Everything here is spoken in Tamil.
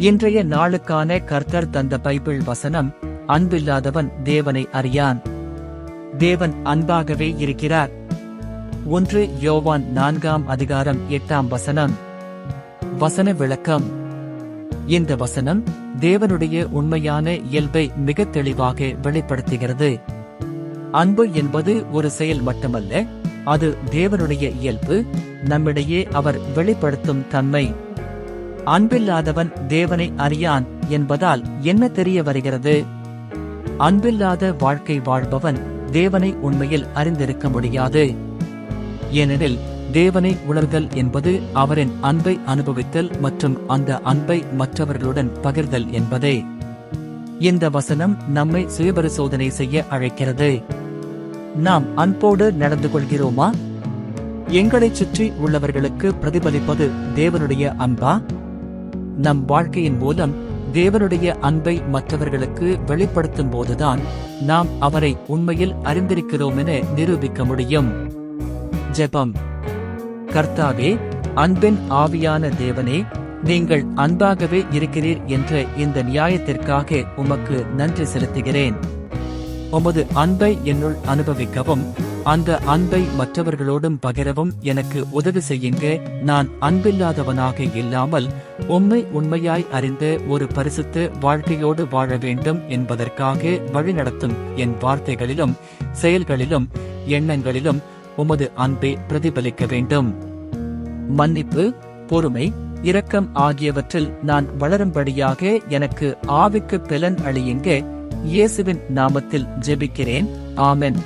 இன்றைய நாளுக்கான கர்த்தர் தந்த பைபிள் வசனம், அன்பில்லாதவன் தேவனை அறியான். தேவன் அன்பாகவே இருக்கிறார். 1 யோவான் 4:8 வசன விளக்கம். இந்த வசனம் தேவனுடைய உண்மையான இயல்பை மிக தெளிவாக வெளிப்படுத்துகிறது. அன்பு என்பது ஒரு செயல் மட்டுமல்ல, அது தேவனுடைய இயல்பு, நம்மிடையே அவர் வெளிப்படுத்தும் தன்மை. அன்பில்லாதவன் தேவனை அறியான் என்பதால் என்ன தெரிய வருகிறது? அன்பில்லாத வாழ்க்கை வாழ்பவன் தேவனை உண்மையில் அறிந்திருக்க முடியாது. ஏனெனில் தேவனை உணர்தல் என்பது அவரின் அன்பை அனுபவித்தல் மற்றும் அந்த அன்பை மற்றவர்களுடன் பகிர்தல் என்பதே. இந்த வசனம் நம்மை சுயபரிசோதனை செய்ய அழைக்கிறது. நாம் அன்போடு நடந்து கொள்கிறோமா? எங்களைச் சுற்றி உள்ளவர்களுக்கு பிரதிபலிப்பது தேவனுடைய அன்பா? நம் வாழ்க்கையின் மூலம் தேவனுடைய அன்பை மற்றவர்களுக்கு வெளிப்படுத்தும் போதுதான் நாம் அவரை உண்மையில் அறிந்திருக்கிறோம் என நிரூபிக்க முடியும். ஜெபம். கர்த்தாவே, அன்பின் ஆவியான தேவனே, நீங்கள் அன்பாகவே இருக்கிறீர் என்ற இந்த நியாயத்திற்காக உமக்கு நன்றி செலுத்துகிறேன். உமது அன்பை என்னுள் அனுபவிக்கவும் அந்த அன்பை மற்றவர்களோடும் பகிரவும் எனக்கு உதவி செய்யுங்க. நான் அன்பில்லாதவனாக இல்லாமல் உம்மை உண்மையாய் அறிந்த ஒரு பரிசுத்த வாழ்க்கையோடு வாழ வேண்டும் என்பதற்காக வழிநடத்தும் என் வார்த்தைகளிலும் செயல்களிலும் எண்ணங்களிலும் உமது அன்பை பிரதிபலிக்க வேண்டும். மன்னிப்பு, பொறுமை, இரக்கம் ஆகியவற்றில் நான் வளரும்படியாக எனக்கு ஆவிக்கு பலன் அளியுங்க. இயேசுவின் நாமத்தில் ஜெபிக்கிறேன். ஆமென்.